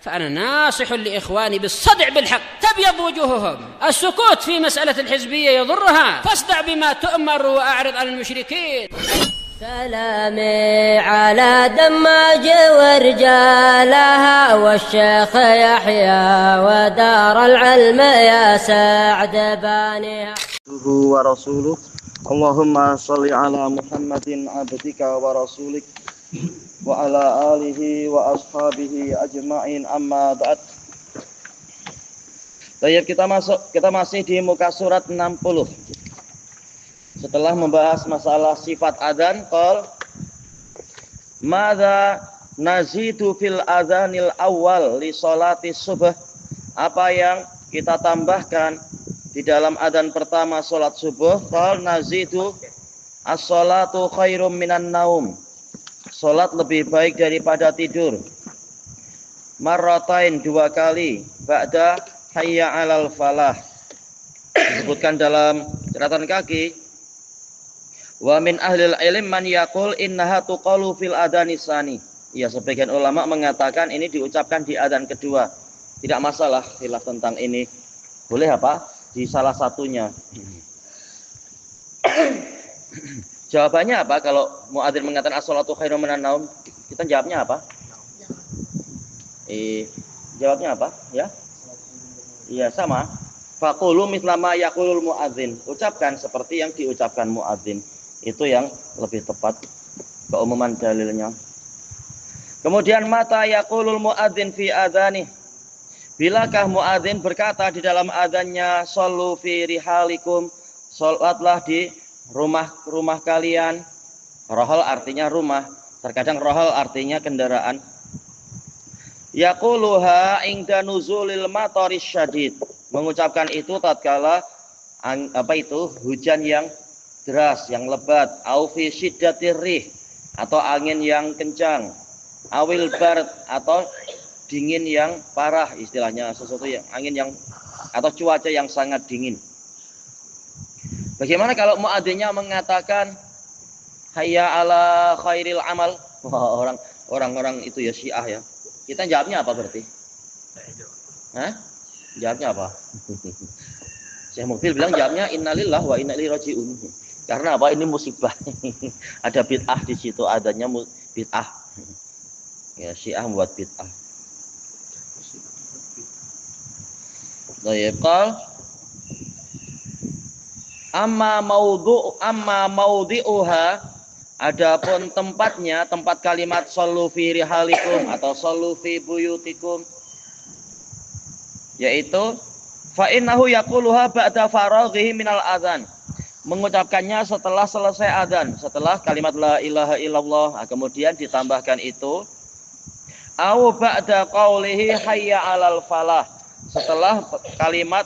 فأنا ناصح لإخواني بالصدع بالحق تبيض وجوههم. السكوت في مسألة الحزبية يضرها، فاصدع بما تؤمر وأعرض عن المشركين. سلامي على دماج ورجالها والشيخ يحيى ودار العلم يا سعد بانها ورسوله. اللهم صل على محمد عبدك ورسولك وعلى آله وأصحابه أجمعين, amma ba'd. Baik, kita masih di muka surat 60. Setelah membahas masalah sifat adzan, qol madza nazidu fil adzanil awal li sholati subuh. Apa yang kita tambahkan di dalam adzan pertama salat subuh? Qol nazidu as-sholatu khairum minan naum. Salat lebih baik daripada tidur. Marratain, 2 kali. Ba'da hayya 'alal falah. Disebutkan dalam catatan kaki. Wa min ahlil ilm man yaqul innaha tuqalu fil adzanis tsani. Ya, sebagian ulama mengatakan ini diucapkan di adzan kedua. Tidak masalah khilaf tentang ini. Boleh apa? Di salah satunya. Jawabannya apa kalau muadzin mengatakan as-sholatu khairum minan naum? Kita jawabnya apa? Jawabnya apa? Ya? Iya, sama. Faqulu mithla ma yaqulul muadzin. Ucapkan seperti yang diucapkan muadzin. Itu yang lebih tepat keumuman dalilnya. Kemudian mata yaqulul muadzin fi adzani. Bilakah muadzin berkata di dalam adzannya shollu fi rihalikum, salatlah di rumah kalian. Rohol artinya rumah, terkadang rohol artinya kendaraan. Yaquluha inda nuzulil mataris syadid. Mengucapkan itu tatkala hujan yang deras, yang lebat, au fi syiddatir rih, atau angin yang kencang, awil bard, atau dingin yang parah, istilahnya sesuatu yang angin yang atau cuaca yang sangat dingin. Bagaimana kalau muadzinnya mengatakan hayya ala khairil amal? Wah, orang-orang itu ya Syiah ya. Kita jawabnya apa berarti? Hah? Jawabnya apa? Syekh Mukbil bilang jawabnya innalillahi wa inna ilaihi raji'un. Karena apa? Ini musibah. Ada bid'ah di situ, adanya bid'ah. Ya, Syiah membuat bid'ah. Baik, amma maudhi'uha, adapun tempatnya, tempat kalimat shollu fi rihalikum atau shollu fi buyutikum, yaitu fa innahu yaquluha ba'da faraghihi minal adzan. Mengucapkannya setelah selesai adzan, setelah kalimat la ilaha illallah, kemudian ditambahkan itu au ba'da qaulihi hayya 'alal falah, setelah kalimat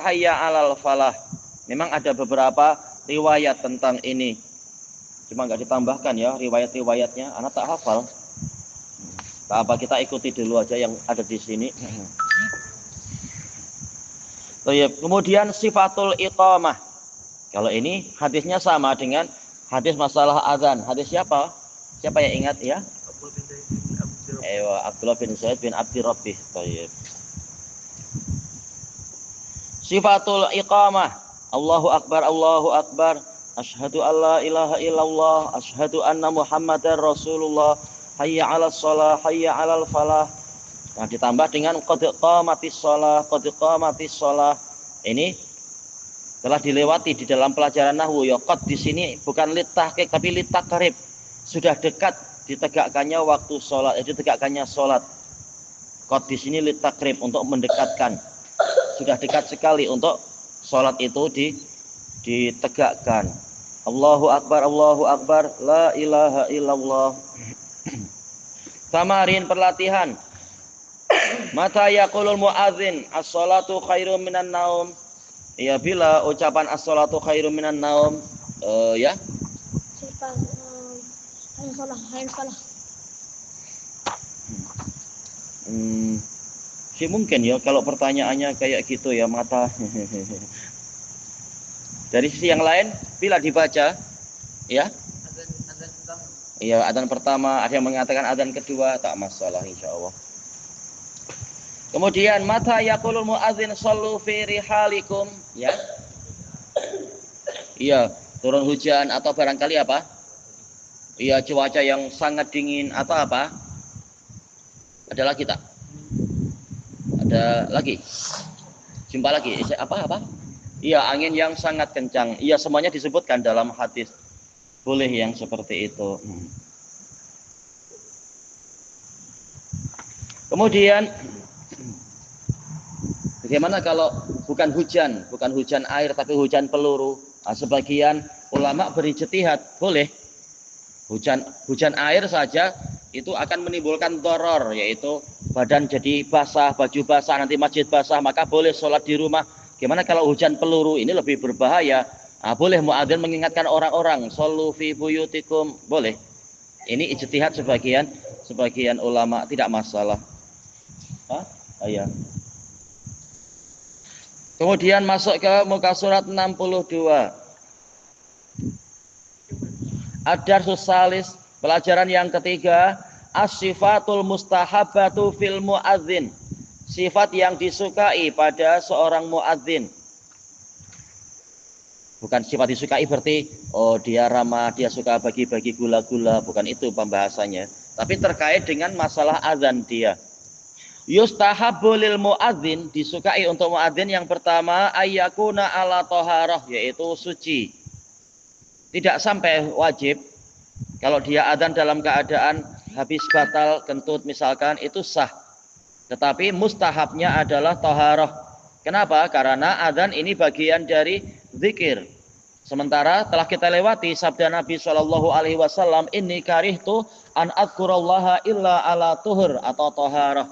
hayya 'alal falah. Memang ada beberapa riwayat tentang ini. Cuma enggak ditambahkan ya riwayat-riwayatnya, anak tak hafal. Apa kita ikuti dulu aja yang ada di sini. Kemudian sifatul iqamah. Kalau ini hadisnya sama dengan hadis masalah azan. Hadis siapa? Siapa yang ingat ya? Abdullah bin Zaid bin Abdi Rabbih. Sifatul iqamah. Allahu akbar, Allahu akbar. Asyhadu alla ilaha illallah, asyhadu anna Muhammadar Rasulullah. Hayya 'alas shalah, hayya 'alal falah. Nah, ditambah dengan qad qamatis shalah, qad qamatis shalah. Ini telah dilewati di dalam pelajaran nahwu ya. Qad di sini bukan litahqiq tapi litakrib. Sudah dekat ditegakkannya waktu salat, ditegakkannya salat. Qad di sini litakrib, untuk mendekatkan. Sudah dekat sekali untuk salat itu ditegakkan. Allahu akbar, Allahu akbar, la ilaha illallah. Tamarin, pelatihan. Mata yaqulul muadzin as-sholatu khairum minan naum. Ya, bila ucapan as-sholatu khairum minan naum ya. Sih mungkin ya kalau pertanyaannya kayak gitu ya, mata. Dari sisi yang lain bila dibaca ya. Iya, adzan pertama, ada yang mengatakan adzan kedua, tak masalah insyaallah. Kemudian mata yaqulul muadzin shallu fi rihalikum, ya. Iya, turun hujan atau barangkali apa? Iya, cuaca yang sangat dingin atau apa? Ada lagi tak? Ada lagi? Jumpa lagi? Apa? Iya, angin yang sangat kencang. Iya, semuanya disebutkan dalam hadis. Boleh yang seperti itu. Kemudian bagaimana kalau bukan hujan air tapi hujan peluru? Nah, sebagian ulama berijtihad, boleh. Hujan air saja itu akan menimbulkan doror, yaitu badan jadi basah, baju basah, nanti masjid basah, maka boleh sholat di rumah. Gimana kalau hujan peluru? Ini lebih berbahaya. Nah, boleh muadzin mengingatkan orang-orang, shollu fi buyutikum, boleh. Ini ijtihad sebagian ulama, tidak masalah. Iya. Kemudian masuk ke muka surat 62. Ad-darsus salis, pelajaran yang ketiga, as-sifatul mustahabatu fil muadzin. Sifat yang disukai pada seorang muadzin. Bukan sifat disukai berarti dia ramah, dia suka bagi-bagi gula-gula, bukan itu pembahasannya. Tapi terkait dengan masalah azan dia. Yustahabbu lil muadzin, disukai untuk muadzin yang pertama ayyakuna ala thaharah, yaitu suci. Tidak sampai wajib. Kalau dia azan dalam keadaan habis batal kentut misalkan, itu sah. Tetapi mustahabnya adalah thaharah. Kenapa? Karena azan ini bagian dari zikir. Sementara telah kita lewati sabda Nabi SAW, inni karihtu an adzkurallaha illa ala tuhur atau toharah.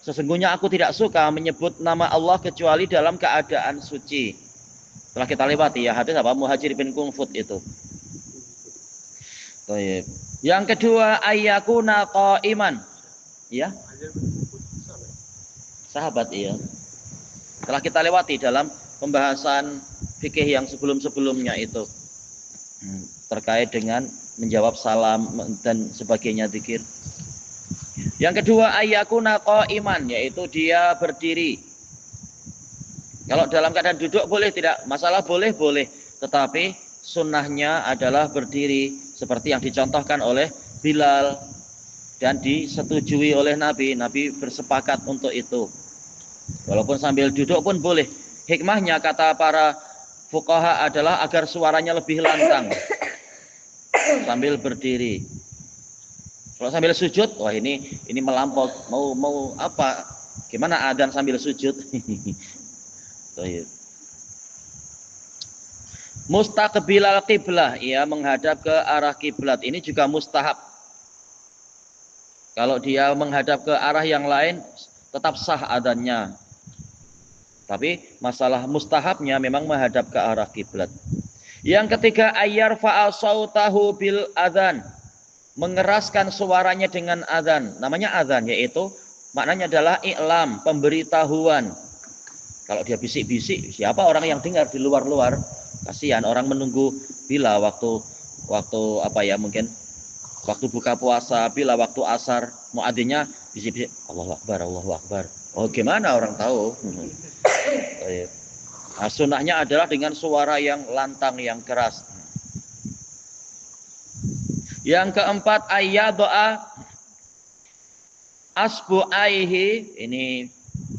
Sesungguhnya aku tidak suka menyebut nama Allah kecuali dalam keadaan suci. Telah kita lewati ya hadis apa? Muhajir bin Qunfud itu. Yang kedua ayyakuna qaiman. Ya. Sahabat iya. Telah kita lewati dalam pembahasan fikih yang sebelum-sebelumnya itu terkait dengan menjawab salam dan sebagainya zikir. Yang kedua ayyakuna qaiman, yaitu dia berdiri. Kalau dalam keadaan duduk boleh, tidak masalah, boleh, tetapi sunnahnya adalah berdiri seperti yang dicontohkan oleh Bilal dan disetujui oleh Nabi. Nabi bersepakat untuk itu. Walaupun sambil duduk pun boleh. Hikmahnya kata para fuqaha adalah agar suaranya lebih lantang sambil berdiri. Kalau sambil sujud, wah ini melampau, mau apa? Gimana adzan sambil sujud? Mustaqbilal qiblah, ia menghadap ke arah kiblat. Ini juga mustahab. Kalau dia menghadap ke arah yang lain, tetap sah adzannya. Tapi masalah mustahabnya memang menghadap ke arah kiblat. Yang ketiga ayyarfa'a sautahu bil adzan, mengeraskan suaranya dengan adzan. Namanya adzan, yaitu maknanya adalah i'lam, pemberitahuan. Kalau dia bisik-bisik, siapa orang yang dengar di luar-luar? Kasihan orang menunggu bila waktu apa ya, mungkin waktu buka puasa, bila waktu asar, muadzinnya bisik-bisik Allahu Akbar, Allahu Akbar. Oh, gimana orang tahu? Nah, sunnahnya adalah dengan suara yang lantang, yang keras. Yang keempat ayyadha asbu'aihi, ini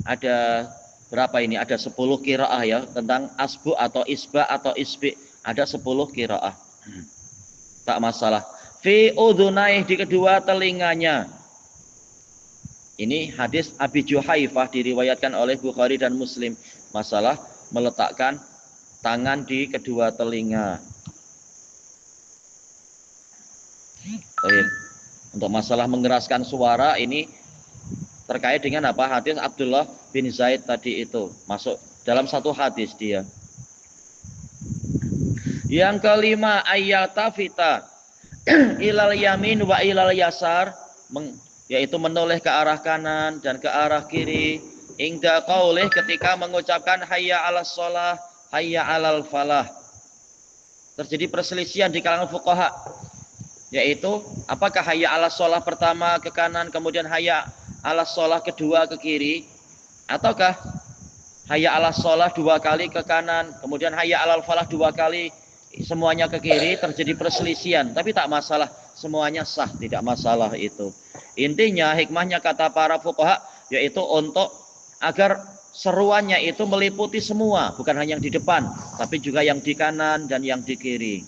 ada berapa ini? Ada 10 qiraah ya tentang asbu atau isba atau isbi. Ada 10 qiraah. Tak masalah. Fi udhunaih, di kedua telinganya. Ini hadis Abi Juhaifah diriwayatkan oleh Bukhari dan Muslim. Masalah meletakkan tangan di kedua telinga. Untuk masalah mengeraskan suara ini terkait dengan apa? Hadis Abdullah bin Zaid tadi itu masuk dalam satu hadis dia. Yang kelima ayyatafita ilal yamin wa ilal yasar, yaitu menoleh ke arah kanan dan ke arah kiri. Ingda qaulih, ketika mengucapkan hayya 'alas shalah, hayya 'alal falah. Terjadi perselisihan di kalangan fuqaha. Yaitu apakah hayya 'alas shalah pertama ke kanan, kemudian hayya 'alas shalah kedua ke kiri, ataukah hayya 'alas shalah 2 kali ke kanan, kemudian hayya 'alal falah 2 kali semuanya ke kiri, terjadi perselisihan. Tapi tak masalah, semuanya sah, tidak masalah itu. Intinya hikmahnya kata para fuqaha yaitu untuk agar seruannya itu meliputi semua, bukan hanya yang di depan, tapi juga yang di kanan dan yang di kiri.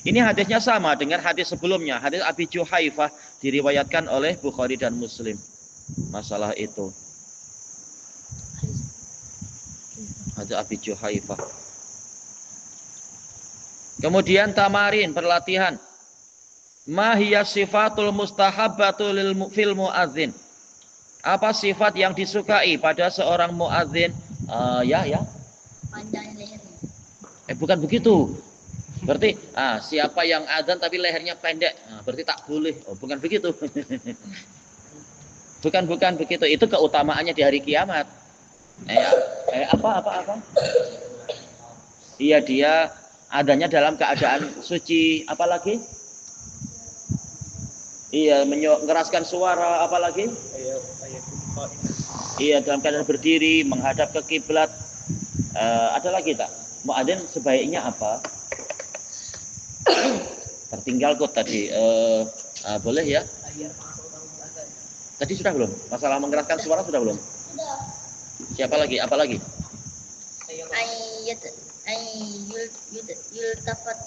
Ini hadisnya sama dengan hadis sebelumnya, hadis Abi Juhaifah, diriwayatkan oleh Bukhari dan Muslim. Masalah itu. Hadis Abi Juhaifah. Kemudian tamarin, perlatihan. Ma hiya sifatul mustahabbatu fil muadzin. Apa sifat yang disukai pada seorang muadzin? Ya. Panjang lehernya. Bukan begitu. Berarti siapa yang adzan tapi lehernya pendek, berarti tak boleh. Bukan begitu. bukan begitu. Itu keutamaannya di hari kiamat. Apa? Iya, dia adanya dalam keadaan suci, apalagi? Iya, mengeraskan suara, apalagi? Iya, dalam keadaan berdiri, menghadap ke kiblat. Ada lagi tak? Muadzin sebaiknya apa? Tertinggal kok tadi. Boleh ya? Tadi sudah belum? Masalah mengeraskan suara sudah belum? Siapa lagi? Apa lagi? Yultafat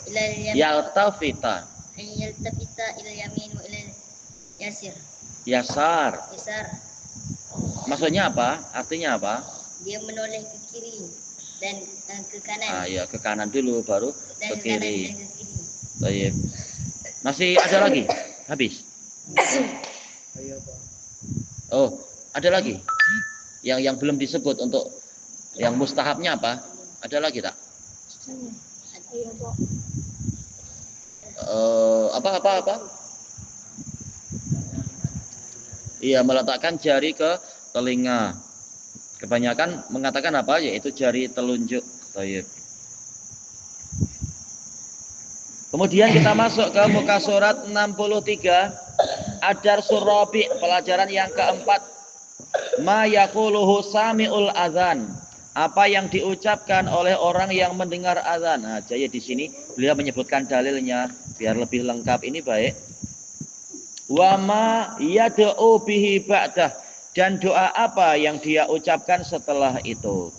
ilal yamin. Yaltafita Ilal yamin wa ilal yasir. Yasar. Maksudnya apa? Artinya apa? Dia menoleh ke kiri dan ke kanan. Ya, ke kanan dulu baru ke kiri. Dan ke kiri. Baik. Masih ada lagi? Habis. Oh, ada lagi? Yang belum disebut untuk yang mustahabnya apa? Ada lagi tak? Apa? Iya, meletakkan jari ke telinga. Kebanyakan mengatakan apa? Yaitu jari telunjuk. Baik. Kemudian kita masuk ke muka surat 63. Ad-Darsul Rabi', pelajaran yang keempat. Ma yaquluhu sami'ul adzan. Apa yang diucapkan oleh orang yang mendengar azan. Nah, jadi di sini beliau menyebutkan dalilnya biar lebih lengkap. Ini baik. Wa ma yad'u bihi ba'dah, dan doa apa yang dia ucapkan setelah itu.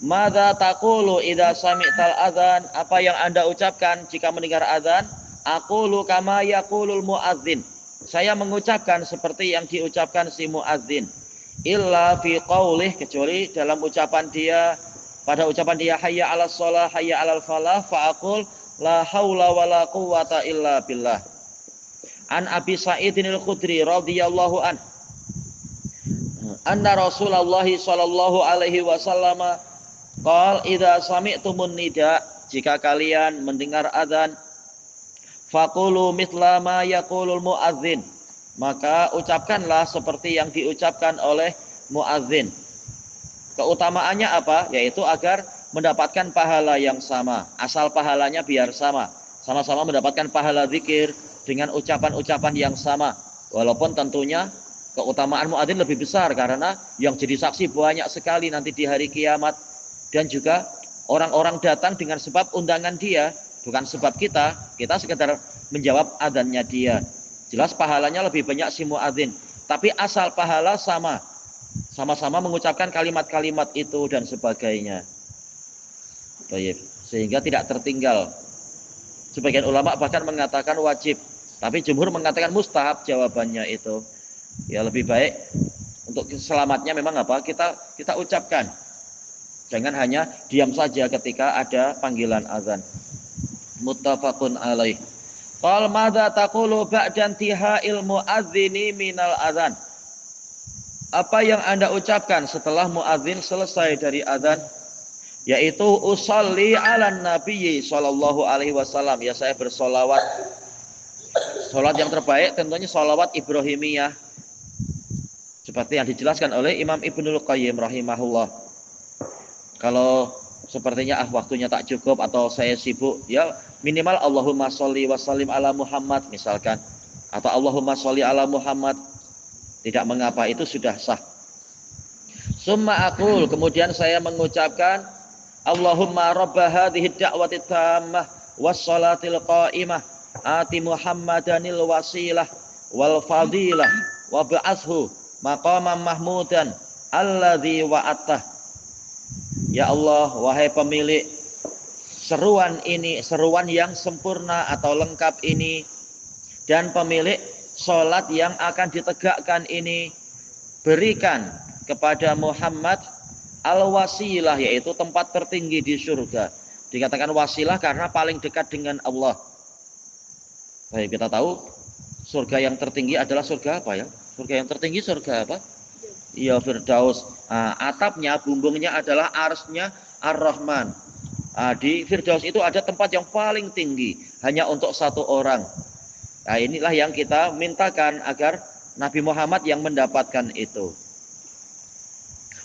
Madza taqulu idza sami'tal adzan, apa yang Anda ucapkan jika mendengar azan? Aqulu kama yaqulul muadzin, saya mengucapkan seperti yang diucapkan si muadzin. Illa fi qaulih, kecuali dalam ucapan dia, pada ucapan dia hayya 'alas shalah hayya 'alal falah, fa aqul la haula wala quwwata illa billah. An Abi Sa'idin al-Khudri radhiyallahu an, anna Rasulullah sallallahu alaihi wasallam qala idza sami'tumun nida, jika kalian mendengar azan, faqulu mithla ma yaqulul muadzin, maka ucapkanlah seperti yang diucapkan oleh muadzin. Keutamaannya apa? Yaitu agar mendapatkan pahala yang sama. Asal pahalanya biar sama. Sama-sama mendapatkan pahala zikir dengan ucapan-ucapan yang sama. Walaupun tentunya keutamaan muadzin lebih besar karena yang jadi saksi banyak sekali nanti di hari kiamat. Dan juga orang-orang datang dengan sebab undangan dia, bukan sebab kita. Kita sekedar menjawab adzannya dia. Jelas pahalanya lebih banyak si muadzin, tapi asal pahala sama. Sama-sama mengucapkan kalimat-kalimat itu dan sebagainya. Baik, sehingga tidak tertinggal. Sebagian ulama bahkan mengatakan wajib, tapi jumhur mengatakan mustahab jawabannya itu. Ya, lebih baik untuk selamatnya memang apa? Kita ucapkan. Jangan hanya diam saja ketika ada panggilan azan. Muttafaqun alaih. Qal madza taqulu ba'da intiha'il muadzini minal adzan. Apa yang Anda ucapkan setelah muadzin selesai dari azan? Yaitu usolli 'alan nabiyyi sallallahu alaihi wasallam. Ya, saya bersolawat. Salat yang terbaik tentunya salawat Ibrahimiyah. Seperti yang dijelaskan oleh Imam Ibnul Qayyim rahimahullah. Kalau sepertinya waktunya tak cukup atau saya sibuk, ya minimal Allahumma sholli wa sallim ala Muhammad misalkan, atau Allahumma sholli ala Muhammad, tidak mengapa, itu sudah sah. Summa aqul, kemudian saya mengucapkan Allahumma rabba hadhihi da'wati tammah was salatil qa'imah ati Muhammadanil wasilah wal fadilah wa ba'athu maqaman mahmudan alladzi wa'attah. Ya Allah, wahai pemilik seruan ini, seruan yang sempurna atau lengkap ini, dan pemilik salat yang akan ditegakkan ini, berikan kepada Muhammad al-wasilah, yaitu tempat tertinggi di surga. Dikatakan wasilah karena paling dekat dengan Allah. Baik, kita tahu surga yang tertinggi adalah surga apa ya? Surga yang tertinggi surga apa? Iya, Firdaus. Atapnya, bumbungnya adalah arsnya Ar-Rahman. Di Firdaus itu ada tempat yang paling tinggi, hanya untuk satu orang. Nah, inilah yang kita mintakan agar Nabi Muhammad yang mendapatkan itu.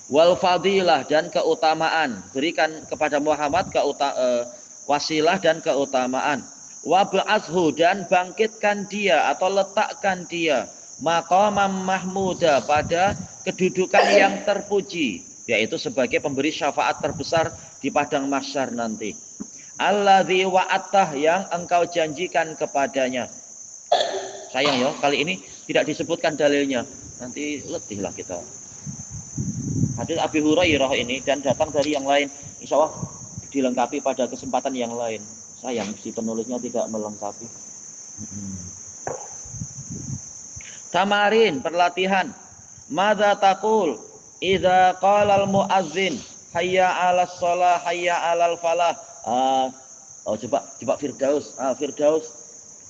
Wal fadilah, dan keutamaan, berikan kepada Muhammad wasilah dan keutamaan. Wa ba'athu, dan bangkitkan dia atau letakkan dia maqamam mahmuda, pada kedudukan yang terpuji, yaitu sebagai pemberi syafaat terbesar di padang mahsyar nanti. Alladzi wa'attah, yang engkau janjikan kepadanya. Sayang ya, kali ini tidak disebutkan dalilnya. Nanti letihlah kita. Hadis Abi Hurairah ini dan datang dari yang lain, insya Allah dilengkapi pada kesempatan yang lain. Sayang si penulisnya tidak melengkapi. Tamarin, perlatihan. Madza taqul idza qala al muadzin hayya 'alas shalah hayya 'alal falah. Coba Firdaus. Firdaus.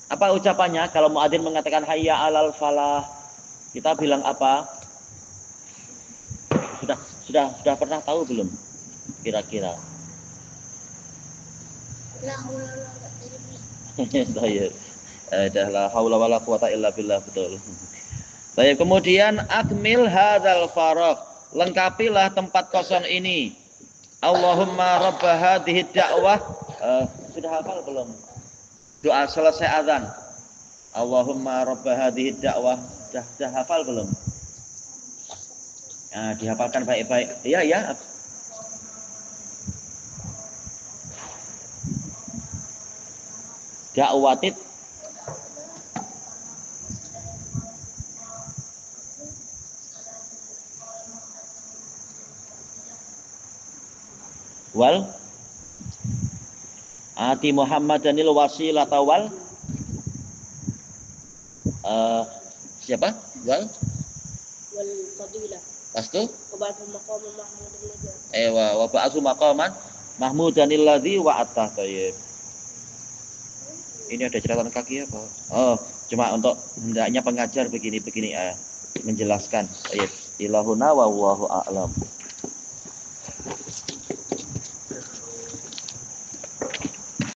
Apa ucapannya kalau muadzin mengatakan hayya 'alal falah? Kita bilang apa? Sudah pernah tahu belum? Kira-kira. La haula wala Dah la haula wala quwata illa billah, betul. Baik, kemudian akmil hadzal faragh, lengkapilah tempat kosong ini. Allahumma rabb hadhihi da'wah. Sudah hafal belum? Doa selesai azan. Allahumma rabb hadhihi da'wah. Sudah hafal belum? Dihafalkan baik-baik. Iya ya. Da'watit wal ati Muhammadanil wasilah wal siapa? Wal fadilah. Pastu? Wa maqaman mahmudan. Wa ba'atsu maqaman mahmudanil ladzi wa'attah. Thayyib. Ini ada catatan kaki apa? Cuma untuk hendaknya pengajar begini menjelaskan. Thayyib. Ilahuna wallahu a'lam.